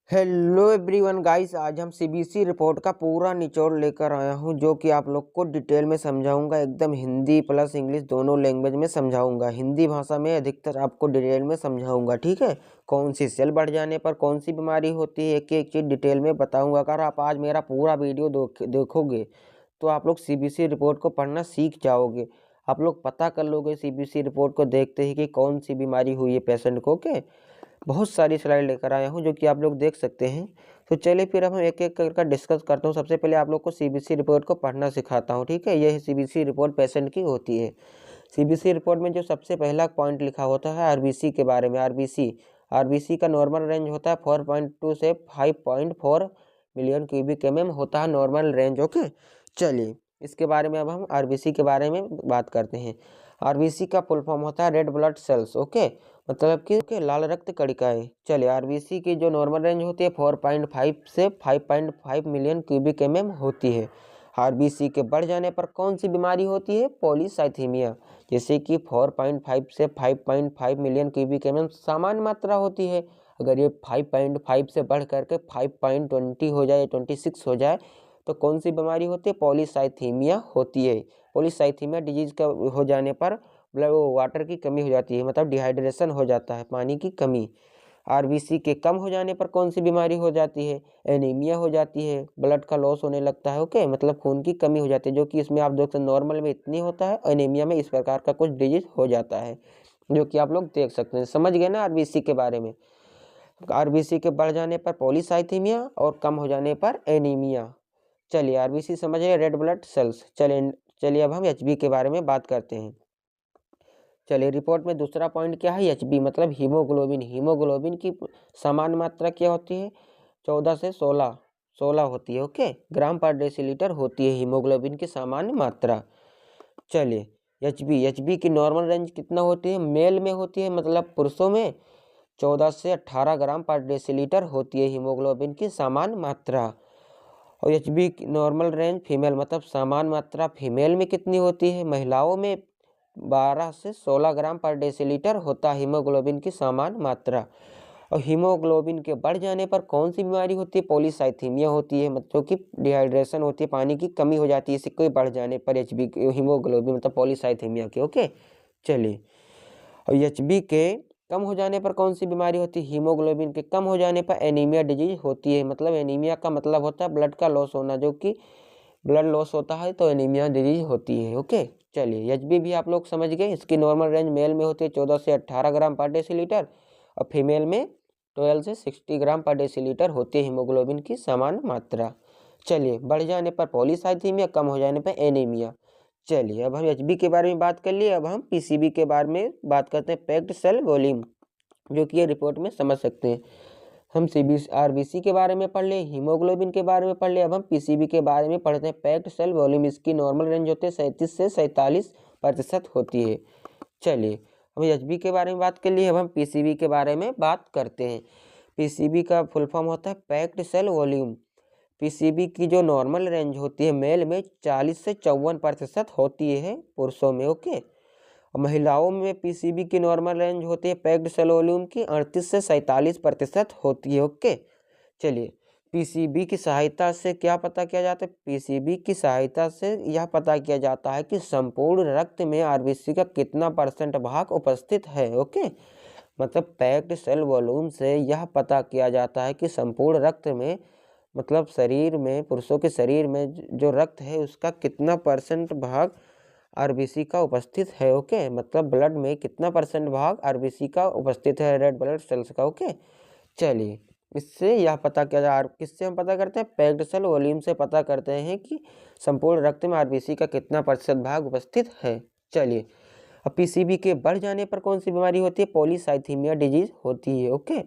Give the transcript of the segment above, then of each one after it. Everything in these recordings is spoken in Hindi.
हेलो एवरीवन गाइस, आज हम सीबीएसई रिपोर्ट का पूरा निचोड़ लेकर आया हूं जो कि आप लोग को डिटेल में समझाऊंगा। एकदम हिंदी प्लस इंग्लिश दोनों लैंग्वेज में समझाऊंगा। हिंदी भाषा में अधिकतर आपको डिटेल में समझाऊंगा, ठीक है। कौन सी सेल बढ़ जाने पर कौन सी बीमारी होती है, एक एक चीज़ डिटेल में बताऊंगा। अगर आप आज मेरा पूरा वीडियो देखोगे तो आप लोग सीबीएसई रिपोर्ट को पढ़ना सीख जाओगे। आप लोग पता कर लोगे सीबीएसई रिपोर्ट को देखते ही कि कौन सी बीमारी हुई है पेशेंट को। के बहुत सारी स्लाइड लेकर आया हूँ जो कि आप लोग देख सकते हैं। तो चलिए फिर अब हम एक एक करके डिस्कस करता हूँ। सबसे पहले आप लोग को सीबीएसई रिपोर्ट को पढ़ना सिखाता हूँ, ठीक है। यह सीबीएसई रिपोर्ट पेशेंट की होती है। सीबीएसई रिपोर्ट में जो सबसे पहला पॉइंट लिखा होता है आरबीसी के बारे में। आरबीसी का नॉर्मल रेंज होता है 4.2 से 5.4 मिलियन क्यूबिक mm होता है नॉर्मल रेंज, ओके। चलिए इसके बारे में अब हम आरबीसी के बारे में बात करते हैं। आरबीसी का फुल फॉर्म होता है रेड ब्लड सेल्स, ओके, मतलब कि लाल रक्त कणिकाएं। चलिए आरबीसी की जो नॉर्मल रेंज होती है 4.5 से 5.5 मिलियन क्यूबिक mm होती है। आरबीसी के बढ़ जाने पर कौन सी बीमारी होती है? पॉलीसाइथीमिया। जैसे कि 4.5 से 5.5 मिलियन क्यूबिक mm सामान्य मात्रा होती है। अगर ये 5.5 से बढ़ करके 5.20 हो जाए, 26 हो जाए तो कौन सी बीमारी होती है? पॉलीसाइथीमिया होती है। पॉलीसाइथीमिया डिजीज का हो जाने पर ब्लड वाटर की कमी हो जाती है, मतलब डिहाइड्रेशन हो जाता है, पानी की कमी। आरबीसी के कम हो जाने पर कौन सी बीमारी हो जाती है? एनीमिया हो जाती है, ब्लड का लॉस होने लगता है, ओके, मतलब खून की कमी हो जाती है, जो कि इसमें आप देख सकते नॉर्मल में इतनी होता है, एनीमिया में इस प्रकार का कुछ डिजीज हो जाता है, जो कि आप लोग देख सकते हैं। समझ गए ना आरबीसी के बारे में। आरबीसी के बढ़ जाने पर पॉलीसाइथीमिया और कम हो जाने पर एनीमिया। चलिए आरबीसी समझ गए, रेड ब्लड सेल्स। चलिए अब हम एचबी के बारे में बात करते हैं। चलिए रिपोर्ट में दूसरा पॉइंट क्या है? एचबी मतलब हीमोग्लोबिन। हीमोग्लोबिन की सामान्य मात्रा क्या होती है? 14 से 16 होती है, ओके, ग्राम पर डेसीलीटर होती है हीमोग्लोबिन की सामान्य मात्रा। चलिए एचबी की नॉर्मल रेंज कितना होती है? मेल में होती है, मतलब पुरुषों में 14 से 18 ग्राम पर डेसीलीटर होती है हीमोग्लोबिन की सामान्य मात्रा। और एचबी की नॉर्मल रेंज फीमेल मतलब सामान्य मात्रा फीमेल में कितनी होती है? महिलाओं में 12 से 16 ग्राम पर डेसीलीटर होता है हीमोग्लोबिन की सामान्य मात्रा। और हीमोग्लोबिन के बढ़ जाने पर कौन सी बीमारी होती है? पॉलीसाइथीमिया होती है, मतलब कि डिहाइड्रेशन होती है, पानी की कमी हो जाती है इससे कोई बढ़ जाने पर एचबी हीमोग्लोबिन मतलब पॉलीसाइथीमिया के, ओके। चलिए और एचबी के कम हो जाने पर कौन सी बीमारी होती है? हीमोग्लोबिन के कम हो जाने पर एनीमिया डिजीज होती है। मतलब एनीमिया का मतलब होता है ब्लड का लॉस होना, जो कि ब्लड लॉस होता है तो एनीमिया डिजीज होती है, ओके। चलिए एचबी भी आप लोग समझ गए। इसकी नॉर्मल रेंज मेल में होती है 14 से 18 ग्राम पर डेसीलीटर और फीमेल में 12 से 60 ग्राम पर डेसीलीटर होती है हीमोग्लोबिन की सामान्य मात्रा। चलिए बढ़ जाने पर पॉलीसाइथीमिया, कम हो जाने पर एनीमिया। चलिए अब हम एचबी के बारे में बात कर लिए। अब हम पीसीबी के बारे में बात करते हैं, पैक्ड सेल वॉल्यूम, जो कि ये रिपोर्ट में समझ सकते हैं। हम आरबीसी के बारे में पढ़ ले, हीमोग्लोबिन के बारे में पढ़ ले, अब हम पीसीबी के बारे में पढ़ते हैं। पैक्ड सेल वॉल्यूम इसकी नॉर्मल रेंज होती है 37 से 47% होती है। चलिए हम एचबी के बारे में बात कर लिए, अब हम पीसीबी के बारे में बात करते हैं। पीसीबी का फुल फॉर्म होता है पैक्ड सेल वॉल्यूम। पीसीबी की जो नॉर्मल रेंज होती है मेल में 40 से 54% होती है पुरुषों में, ओके। और महिलाओं में पीसीबी की नॉर्मल रेंज होती है पैक्ड सेल वॉल्यूम की 38 से 47% होती है, ओके। चलिए पीसीबी की सहायता से क्या पता किया जाता है? पीसीबी की सहायता से यह पता किया जाता है कि संपूर्ण रक्त में आरबीसी का कितना परसेंट भाग उपस्थित है, ओके। मतलब पैक्ड सेल वॉल्यूम से यह पता किया जाता है कि संपूर्ण रक्त में, मतलब शरीर में, पुरुषों के शरीर में जो रक्त है उसका कितना परसेंट भाग आरबीसी का उपस्थित है, ओके। मतलब ब्लड में कितना परसेंट भाग आरबीसी का उपस्थित है, रेड ब्लड सेल्स का, ओके। चलिए इससे यह पता किया किससे हम पता करते हैं? पैक्ड सेल वॉल्यूम से पता करते हैं कि संपूर्ण रक्त में आरबीसी का कितना प्रतिशत भाग उपस्थित है। चलिए अब पीसीबी के बढ़ जाने पर कौन सी बीमारी होती है? पॉलीसाइथीमिया डिजीज होती है, ओके,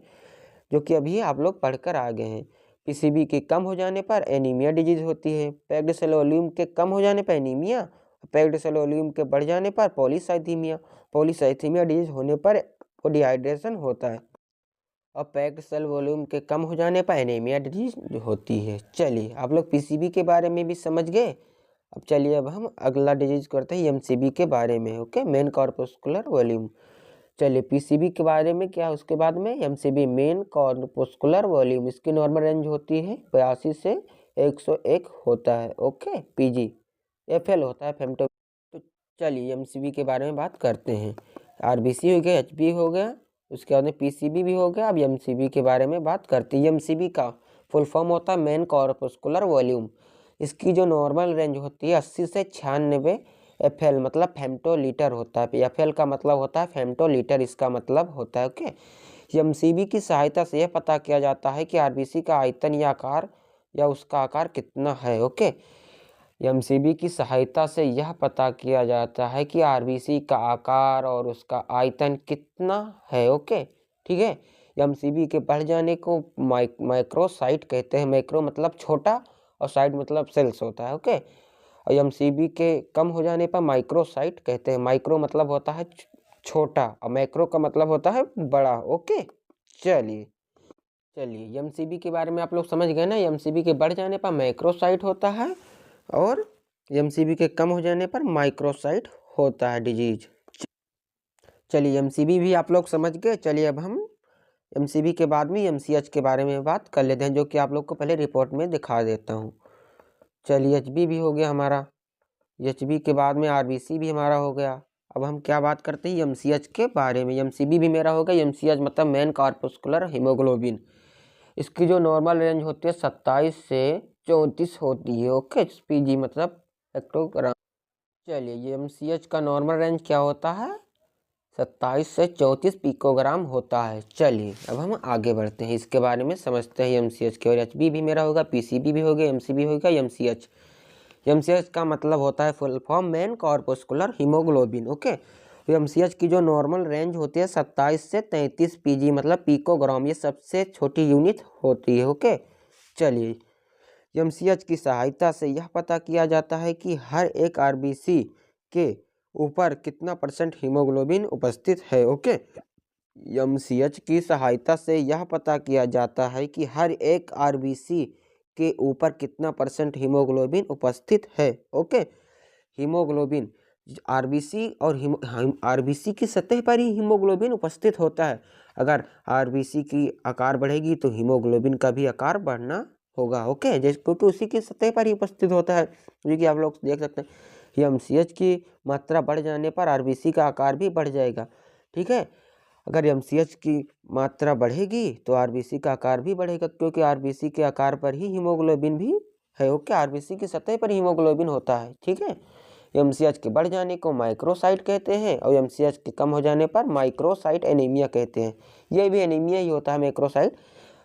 जो कि अभी आप लोग पढ़कर आ गए हैं। पीसीबी के कम हो जाने पर एनीमिया डिजीज होती है। पैक्ड सेल वॉल्यूम के कम हो जाने पर एनीमिया, पैक्ड सेल वॉल्यूम के बढ़ जाने पर पॉलीसाइथीमिया। पॉलीसाइथीमिया डिजीज होने पर डिहाइड्रेशन होता है और पैक्ड सेल वॉल्यूम के कम हो जाने पर एनीमिया डिजीज होती है। चलिए आप लोग पीसीबी के बारे में भी समझ गए। अब चलिए अब हम अगला डिजीज करते हैं एमसीबी के बारे में, ओके, मेन कॉर्पस्कुलर वॉल्यूम। चलिए पीसीबी के बारे में क्या है उसके बाद में, एमसीबी मेन कॉर्पस्कुलर वॉल्यूम, इसकी नॉर्मल रेंज होती है 82 से 101 होता है। ओके, पीजी एफएल होता है फेमटो। तो चलिए एमसीबी के बारे में बात करते हैं। आरबीसी हो गया, एचबी हो गया, उसके बाद में पीसीबी भी हो गया। अब एमसीबी के बारे में बात करते हैं। एमसीबी का फुल फॉर्म होता है मेन कॉर्पस्कुलर वॉल्यूम। इसकी जो नॉर्मल रेंज होती है 80 से 96 एफएल मतलब फेमटोलीटर होता है। एफएल का मतलब होता है फेमटोलीटर, इसका मतलब होता है। ओके, एमसीबी की सहायता से यह पता किया जाता है कि आरबीसी का आयतन या आकार या उसका आकार कितना है। ओके, एमसीबी की सहायता से यह पता किया जाता है कि आरबीसी का आकार और उसका आयतन कितना है। ओके, ठीक है। एमसीबी के बढ़ जाने को माइक्रोसाइट कहते हैं। माइक्रो मतलब छोटा और साइट मतलब सेल्स होता है। ओके, और एमसीबी के कम हो जाने पर माइक्रोसाइट कहते हैं। माइक्रो मतलब होता है छोटा और मैक्रो का मतलब होता है बड़ा। ओके, चलिए एमसीबी के बारे में आप लोग समझ गए ना। एमसीबी के बढ़ जाने पर मैक्रोसाइट होता है और एमसीबी के कम हो जाने पर माइक्रोसाइट होता है डिजीज। चलिए एमसीबी भी आप लोग समझ गए। चलिए अब हम एमसीबी के बाद में एमसीएच के बारे में बात कर लेते हैं, जो कि आप लोग को पहले रिपोर्ट में दिखा देता हूँ। चलिए एचबी भी हो गया हमारा, एचबी के बाद में आरबीसी भी हमारा हो गया। अब हम क्या बात करते हैं एमसीएच के बारे में। एमसीबी भी मेरा हो गया। एमसीएच मतलब मेन कॉर्पस्कुलर हीमोग्लोबिन, इसकी जो नॉर्मल रेंज होती है 27 से 34 होती है। ओके, पीजी मतलब हेक्टोग्राम। चलिए ये एमसीएच का नॉर्मल रेंज क्या होता है 27 से 34 पिकोग्राम होता है। चलिए अब हम आगे बढ़ते हैं, इसके बारे में समझते हैं एमसीएच के। और एचबी भी मेरा होगा, पीसीबी भी हो गया, एमसीबी हो गया, एमसीएच। एमसीएच का मतलब होता है full form main corpuscular haemoglobin. Okay, तो एमसीएच की जो नॉर्मल रेंज होती है 27 से 33 पीजी मतलब पिकोग्राम, ये सबसे छोटी यूनिट होती है। ओके, चलिए एमसीएच की सहायता से यह पता किया जाता है कि हर एक आरबीसी के ऊपर कितना % हीमोग्लोबिन उपस्थित है। ओके, एमसीएच की सहायता से यह पता किया जाता है कि हर एक आरबीसी के ऊपर कितना % हीमोग्लोबिन उपस्थित है। ओके, हीमोग्लोबिन आरबीसी और आरबीसी की सतह पर ही हीमोग्लोबिन उपस्थित होता है। अगर आरबीसी की आकार बढ़ेगी तो हीमोग्लोबिन का भी आकार बढ़ना होगा। ओके, जैसे क्योंकि उसी की सतह पर ही उपस्थित होता है, जो कि आप लोग देख सकते हैं। एमसीएच की मात्रा बढ़ जाने पर आरबीसी का आकार भी बढ़ जाएगा। ठीक है, अगर एमसीएच की मात्रा बढ़ेगी तो आरबीसी का आकार भी बढ़ेगा, क्योंकि आरबीसी के आकार पर ही हीमोग्लोबिन भी है। ओके, आरबीसी की सतह पर हीमोग्लोबिन होता है। ठीक है, एमसीएच के बढ़ जाने को माइक्रोसाइट कहते हैं और एमसीएच के कम हो जाने पर माइक्रोसाइट एनीमिया कहते हैं। ये भी एनीमिया ही होता है। माइक्रोसाइट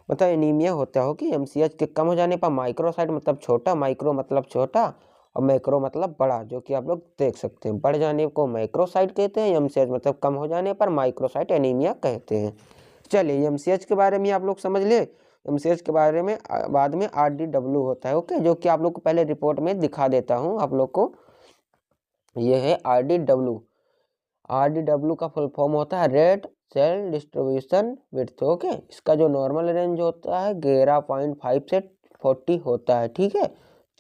मतलब एनीमिया होता है कि एमसीएच के कम हो जाने पर माइक्रोसाइट मतलब छोटा, माइक्रो मतलब छोटा और मैक्रो मतलब बड़ा, जो कि आप लोग देख सकते हैं। बढ़ जाने को माइक्रोसाइट कहते हैं, एमसीएच मतलब कम हो जाने पर माइक्रोसाइट एनीमिया कहते हैं। चलिए एमसीएच के बारे में आप लोग समझ ले। एमसीएच के बारे में बाद में आरडीडब्ल्यू होता है। ओके, जो कि आप लोग को पहले रिपोर्ट में दिखा देता हूँ आप लोग को। ये है आरडीडब्ल्यू। आरडीडब्ल्यू का फुल फॉर्म होता है red cell distribution width. Okay, इसका जो नॉर्मल रेंज होता है 11.5 से 40 होता है। ठीक है,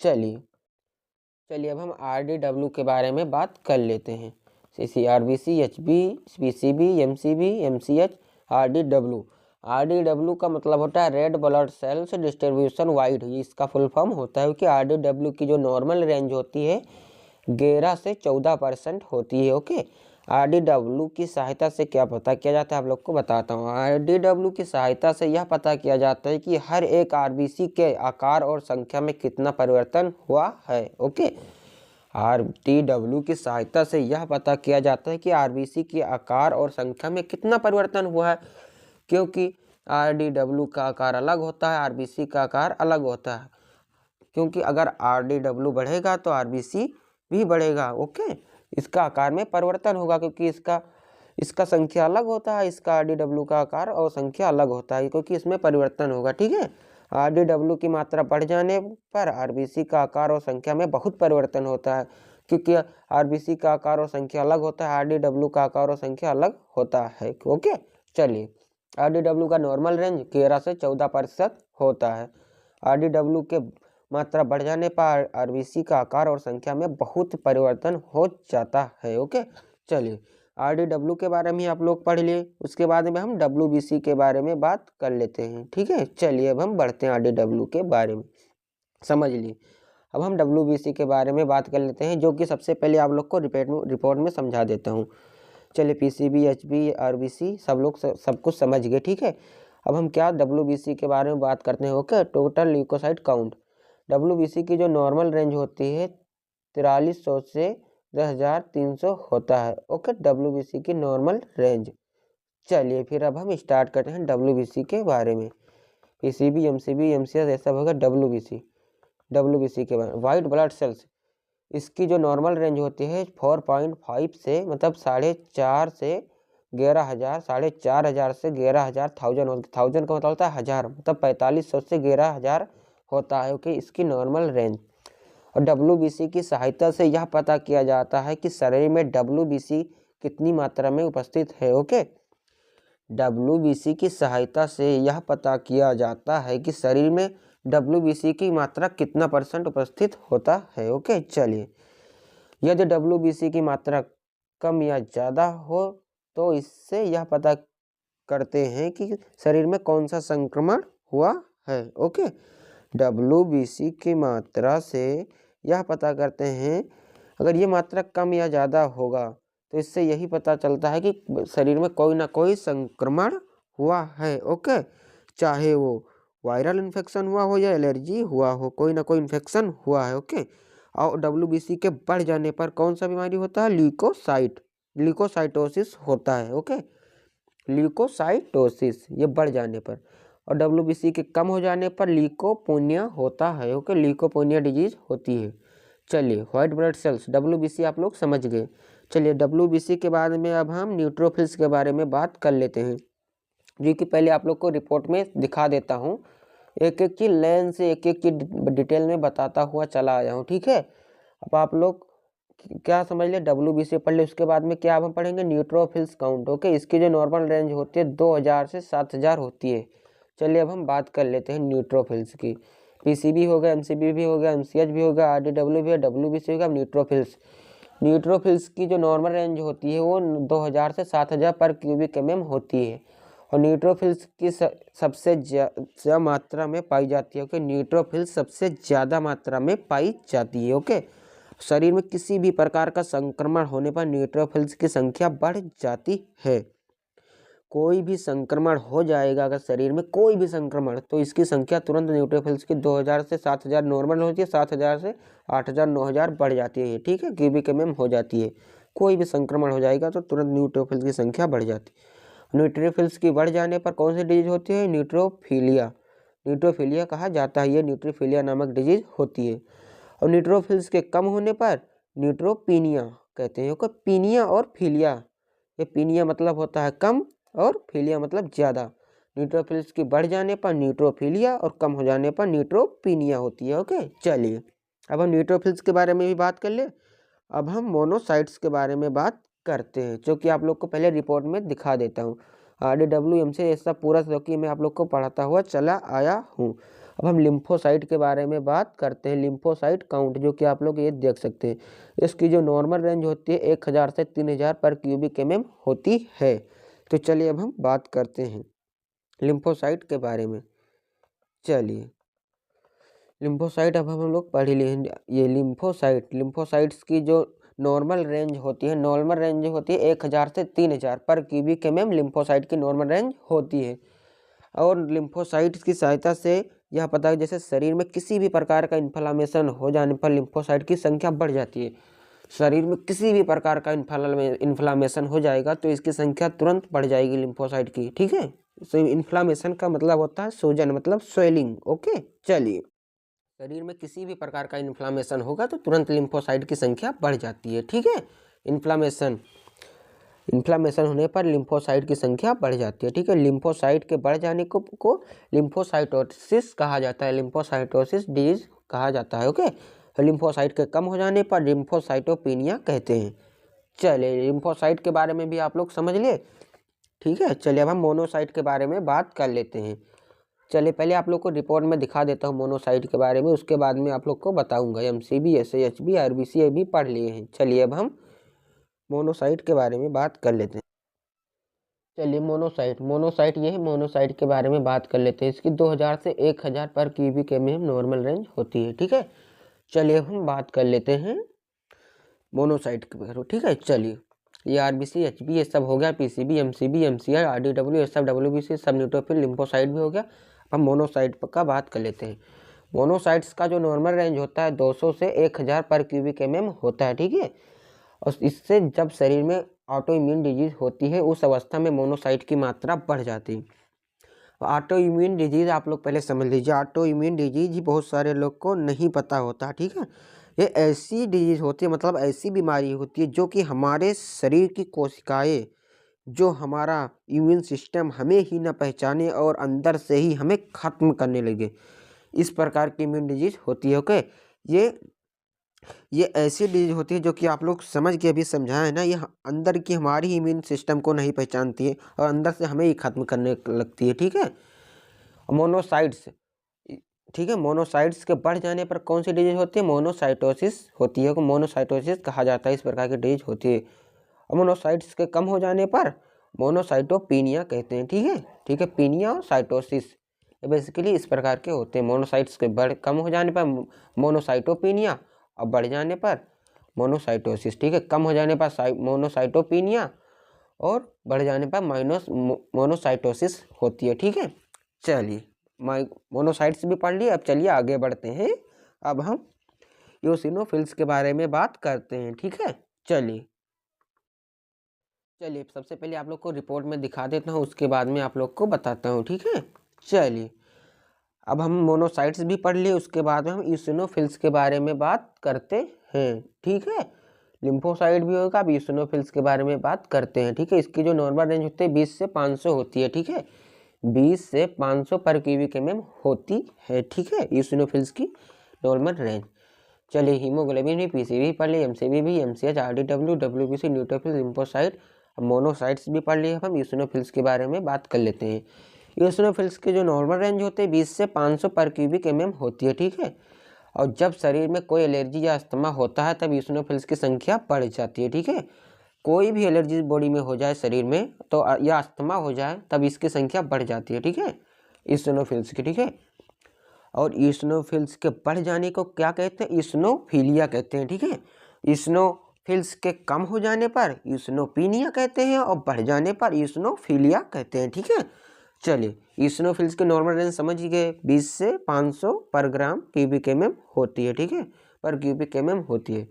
चलिए अब हम आरडीडब्ल्यू के बारे में बात कर लेते हैं। CC, RBC, HB, PCB, MCB, MCH, RDW. RDW का मतलब होता है red blood cells distribution wide, ये इसका फुल फॉर्म होता है। कि आरडीडब्ल्यू की जो नॉर्मल रेंज होती है 11 से 14% होती है। ओके, आरडीडब्ल्यू की सहायता से क्या पता किया जाता है आप लोग को बताता हूँ। आरडीडब्ल्यू की सहायता से यह पता किया जाता है कि हर एक आरबीसी के आकार और संख्या में कितना परिवर्तन हुआ है। ओके, आरडीडब्ल्यू की सहायता से यह पता किया जाता है कि आरबीसी के आकार और संख्या में कितना परिवर्तन हुआ है, क्योंकि आरडीडब्ल्यू का आकार अलग होता है, आरबीसी का आकार अलग होता है। क्योंकि अगर आरडीडब्ल्यू बढ़ेगा तो आरबीसी भी बढ़ेगा। ओके, इसका आकार में परिवर्तन होगा, क्योंकि इसका संख्या अलग होता है, इसका आरडीडब्ल्यू का आकार और संख्या अलग होता है, क्योंकि इसमें परिवर्तन होगा। ठीक है, आरडीडब्ल्यू की मात्रा बढ़ जाने पर आरबीसी का आकार और संख्या में बहुत परिवर्तन होता है, क्योंकि आरबीसी का आकार और संख्या अलग होता है, आरडीडब्ल्यू का आकार और संख्या अलग होता है। ओके, चलिए आरडीडब्ल्यू का नॉर्मल रेंज 13 से 14% होता है। आरडीडब्ल्यू के मात्रा बढ़ जाने पर आरबीसी का आकार और संख्या में बहुत परिवर्तन हो जाता है। ओके, चलिए RDW के बारे में आप लोग पढ़ लिए, उसके बाद में हम WBC के बारे में बात कर लेते हैं। ठीक है, चलिए अब हम बढ़ते हैं RDW के बारे में, समझ लिए। अब हम WBC के बारे में बात कर लेते हैं, जो कि सबसे पहले आप लोग को रिपोर्ट में समझा देता हूँ। चलिए PCB, HB, RBC सब लोग सब कुछ समझ गए। ठीक है, अब हम क्या WBC के बारे में बात करते हैं। Okay, total leucocyte count. WBC की जो नॉर्मल रेंज होती है 4300 से 10,300 होता है। ओके, WBC की नॉर्मल रेंज। चलिए फिर अब हम स्टार्ट करते हैं WBC के बारे में। PCB, MCB, MCS ऐसा होगा WBC के बारे में। वाइट ब्लड सेल्स, इसकी जो नॉर्मल रेंज होती है 4.5 से मतलब 4.5 से 11,000, 4,500 से 11,000, थाउजेंड का मतलब होता है हज़ार, मतलब 4500 से 11,000 होता है। ओके, इसकी नॉर्मल रेंज। और WBC की सहायता से यह पता किया जाता है कि शरीर में WBC कितनी मात्रा में उपस्थित है। ओके, WBC की सहायता से यह पता किया जाता है कि शरीर में WBC की मात्रा कितना % उपस्थित होता है। ओके, चलिए, यदि WBC की मात्रा कम या ज़्यादा हो तो इससे यह पता करते हैं कि शरीर में कौन सा संक्रमण हुआ है। ओके, WBC की मात्रा से यह पता करते हैं, अगर ये मात्रा कम या ज़्यादा होगा तो इससे यही पता चलता है कि शरीर में कोई ना कोई संक्रमण हुआ है। ओके, चाहे वो वायरल इन्फेक्शन हुआ हो या एलर्जी हुआ हो, कोई ना कोई इन्फेक्शन हुआ है। ओके, और WBC के बढ़ जाने पर कौन सा बीमारी होता है, ल्यूकोसाइटोसिस होता है। ओके, ल्यूकोसाइटोसिस ये बढ़ जाने पर, और WBC के कम हो जाने पर ल्यूकोपोनिया होता है। ओके, ल्यूकोपोनिया डिजीज होती है। चलिए, व्हाइट ब्लड सेल्स, WBC आप लोग समझ गए। चलिए, WBC के बाद में अब हम न्यूट्रोफिल्स के बारे में बात कर लेते हैं, जो कि पहले आप लोग को रिपोर्ट में दिखा देता हूँ। एक एक चीज लाइन से एक एक चीज डिटेल में बताता हुआ चला आया हूँ। ठीक है, अब आप लोग क्या समझ ले, WBC पढ़ ले, उसके बाद में क्या अब हम पढ़ेंगे न्यूट्रोफिल्स काउंट। ओके, इसकी जो नॉर्मल रेंज होती है 2,000 से 7,000 होती है। चलिए अब हम बात कर लेते हैं न्यूट्रोफिल्स की। PCB हो गया, MCB भी हो गया, MCH भी हो गया, RDW भी है, WBC हो गया। न्यूट्रोफिल्स की जो नॉर्मल रेंज होती है वो 2,000 से 7,000 पर क्यूबिक mm होती है। और न्यूट्रोफिल्स की सबसे ज़्यादा मात्रा में पाई जाती है। ओके, न्यूट्रोफिल्स सबसे ज़्यादा मात्रा में पाई जाती है। ओके, शरीर में किसी भी प्रकार का संक्रमण होने पर न्यूट्रोफिल्स की संख्या बढ़ जाती है। कोई भी संक्रमण हो जाएगा अगर शरीर में कोई भी संक्रमण, तो इसकी संख्या तुरंत न्यूट्रोफिल्स की 2,000 से 7,000 नॉर्मल होती है, 7,000 से 8,000 9,000 बढ़ जाती है। ठीक है, क्यूबिक mm हो जाती है। कोई भी संक्रमण हो जाएगा तो तुरंत न्यूट्रोफिल्स की संख्या बढ़ जाती है। न्यूट्रोफिल्स की बढ़ जाने पर कौन सी डिजीज होती है, न्यूट्रोफिलिया कहा जाता है। ये न्यूट्रोफिलिया नामक डिजीज होती है। और न्यूट्रोफिल्स के कम होने पर न्यूट्रोपीनिया कहते हैं। ओके, पीनिया और फिलिया, ये पीनिया मतलब होता है कम और फिलिया मतलब ज़्यादा। न्यूट्रोफिल्स की बढ़ जाने पर न्यूट्रोफिलिया और कम हो जाने पर न्यूट्रोपीनिया होती है। ओके, चलिए अब हम न्यूट्रोफिल्स के बारे में भी बात कर ले। अब हम मोनोसाइट्स के बारे में बात करते हैं, जो कि आप लोग को पहले रिपोर्ट में दिखा देता हूँ। RDWM से ऐसा पूरा जो कि मैं आप लोग को पढ़ाता हुआ चला आया हूँ। अब हम लिम्फोसाइट के बारे में बात करते हैं। लिम्फोसाइट काउंट, जो कि आप लोग ये देख सकते हैं, इसकी जो नॉर्मल रेंज होती है 1,000 से 3,000 पर क्यूबिक mm होती है। तो चलिए अब हम बात करते हैं लिम्फोसाइट के बारे में। चलिए, लिम्फोसाइट अब हम लोग पढ़ लिए हैं। ये लिम्फोसाइट्स की जो नॉर्मल रेंज होती है 1,000 से 3,000 पर क्यूबिक mm लिम्फोसाइट की नॉर्मल रेंज होती है। और लिम्फोसाइट्स की सहायता से यह पता है जैसे शरीर में किसी भी प्रकार का इन्फ्लामेशन हो जाने पर लिम्फोसाइट की संख्या बढ़ जाती है। शरीर में किसी भी प्रकार का इन्फ्लामेशन हो जाएगा तो इसकी संख्या तुरंत बढ़ जाएगी लिम्फोसाइट की। ठीक है, तो इन्फ्लामेशन का मतलब होता है सूजन, मतलब स्वेलिंग। ओके, चलिए, शरीर में किसी भी प्रकार का इन्फ्लामेशन होगा तो तुरंत लिम्फोसाइट की संख्या बढ़ जाती है। ठीक है, इन्फ्लामेशन होने पर लिम्फोसाइट की संख्या बढ़ जाती है। ठीक है, लिम्फोसाइट के बढ़ जाने को लिम्फोसाइटोसिस कहा जाता है, लिम्फोसाइटोसिस डिजीज कहा जाता है। ओके, लिम्फोसाइट के कम हो जाने पर लिम्फोसाइटोपिनिया कहते हैं। चलिए, लिम्फोसाइट के बारे में भी आप लोग समझ लिए। ठीक है, चलिए अब हम मोनोसाइट के बारे में बात कर लेते हैं। चलिए, पहले आप लोग को रिपोर्ट में दिखा देता हूँ मोनोसाइट के बारे में, उसके बाद में आप लोग को बताऊंगा। MCB, SHB, RBC भी पढ़ लिए हैं। चलिए अब हम मोनोसाइट के बारे में बात कर लेते हैं। चलिए मोनोसाइट ये है, मोनोसाइट के बारे में बात कर लेते हैं। इसकी 2000 से 1000 पर क्यूबिक एमएम नॉर्मल रेंज होती है, ठीक है। चलिए हम बात कर लेते हैं मोनोसाइट के बारे में, ठीक है। चलिए ये आरबीसी, एचबी ये सब हो गया, पीसीबी, एमसीबी, एमसीआई, आरडीडब्ल्यू ये सब, डब्ल्यूबीसी सब न्यूट्रोफिल, लिम्फोसाइट भी हो गया। अब मोनोसाइट का बात कर लेते हैं। मोनोसाइट्स का जो नॉर्मल रेंज होता है 200 से 1000 पर क्यूबिक एमएम होता है, ठीक है। और इससे जब शरीर में ऑटो इम्यून डिजीज होती है उस अवस्था में मोनोसाइट की मात्रा बढ़ जाती है। ऑटो इम्यून डिजीज आप लोग पहले समझ लीजिए, ऑटो इम्यून डिजीज ही बहुत सारे लोग को नहीं पता होता, ठीक है। ये ऐसी डिजीज होती है, मतलब ऐसी बीमारी होती है जो कि हमारे शरीर की कोशिकाएं, जो हमारा इम्यून सिस्टम हमें ही न पहचाने और अंदर से ही हमें ख़त्म करने लगे, इस प्रकार की इम्यून डिजीज होती है, ओके। ये ऐसी डिजीज होती है जो कि आप लोग समझ के अभी समझाए ना, ये अंदर की हमारी इम्यून सिस्टम को नहीं पहचानती है और अंदर से हमें ही ख़त्म करने लगती है, ठीक है। मोनोसाइट्स, ठीक है, मोनोसाइट्स के बढ़ जाने पर कौन सी डिजीज होती है? मोनोसाइटोसिस होती है, को मोनोसाइटोसिस कहा जाता है, इस प्रकार की डिजीज होती है। और मोनोसाइट्स के कम हो जाने पर मोनोसाइटोपिनिया कहते हैं, ठीक है, पीनिया और साइटोसिस ये बेसिकली इस प्रकार के होते हैं। मोनोसाइट्स के कम हो जाने पर मोनोसाइटोपिनिया और बढ़ जाने पर मोनोसाइटोसिस, ठीक है। कम हो जाने पर मोनोसाइटोपिनिया और बढ़ जाने पर मोनोसाइटोसिस होती है, ठीक है। चलिए मोनोसाइट्स भी पढ़ लिए, अब चलिए आगे बढ़ते हैं। अब हम यूसिनोफिल्स के बारे में बात करते हैं, ठीक है। चलिए सबसे पहले आप लोग को रिपोर्ट में दिखा देता हूँ, उसके बाद में आप लोग को बताता हूँ, ठीक है। चलिए अब हम मोनोसाइट्स भी पढ़ लिए, उसके बाद में हम यूसिनोफिल्स के बारे में बात करते हैं, ठीक है। लिम्फोसाइट भी होगा, अब यूसिनोफिल्स के बारे में बात करते हैं, ठीक है। इसकी जो नॉर्मल रेंज होती है 20 से 500 होती है, ठीक है। 20 से 500 पर क्यूबिक एमएम होती है, ठीक है, यूसिनोफिल्स की नॉर्मल रेंज। चलिए हीमोग्लोबिन भी, पीसीबी पढ़ लिए, एमसीबी भी, MCH, RDW, WBC, neutrophil, lymphocyte, monocytes भी पढ़ लिए। हम यूसिनोफिल्स के बारे में बात कर लेते हैं। यूसिनोफिल्स के जो नॉर्मल रेंज होते हैं 20 से 500 पर क्यूबिक एमएम होती है, ठीक है। और जब शरीर में कोई एलर्जी या अस्थमा होता है तब यूसिनोफिल्स की संख्या बढ़ जाती है, ठीक है। कोई भी एलर्जी बॉडी में हो जाए शरीर में तो या अस्थमा हो जाए तब इसकी संख्या बढ़ जाती है, ठीक है, यूसिनोफिल्स की, ठीक है। और यूसिनोफिल्स के बढ़ जाने को क्या कहते हैं? यूसिनोफिलिया कहते हैं, ठीक है। यूसिनोफिल्स के कम हो जाने पर यूसिनोपिनिया कहते हैं और बढ़ जाने पर यूसिनोफिलिया कहते हैं, ठीक है। चलिए यूसिनोफिल्स के नॉर्मल रेंज समझ गए, 20 से 500 पर ग्राम क्यूबिक एमएम होती है, ठीक है, पर क्यूबिक एमएम होती है।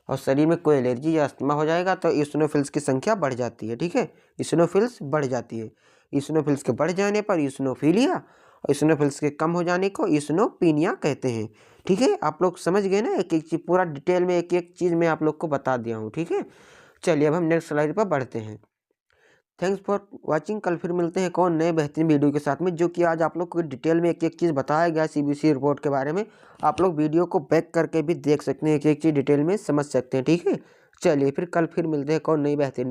और शरीर में कोई एलर्जी या अस्थमा हो जाएगा तो यूसिनोफिल्स की संख्या बढ़ जाती है, ठीक है, यूसिनोफिल्स बढ़ जाती है। यूसिनोफिल्स के बढ़ जाने पर यूसिनोफिलिया और यूसिनोफिल्स के कम हो जाने को यूसिनोपिनिया कहते हैं, ठीक है। आप लोग समझ गए ना, एक एक चीज पूरा डिटेल में एक एक चीज़ मैं आप लोग को बता दिया हूँ, ठीक है। चलिए अब हम नेक्स्ट स्लाइड पर बढ़ते हैं। Thanks for watching. कल फिर मिलते हैं कौन नए बेहतरीन वीडियो के साथ में, जो कि आज आप लोग को डिटेल में एक एक चीज़ बताया गया सीबीसी रिपोर्ट के बारे में। आप लोग वीडियो को बैक करके भी देख सकते हैं, एक एक चीज़ डिटेल में समझ सकते हैं, ठीक है। चलिए फिर कल फिर मिलते हैं कौन नई बेहतरीन वीडियो।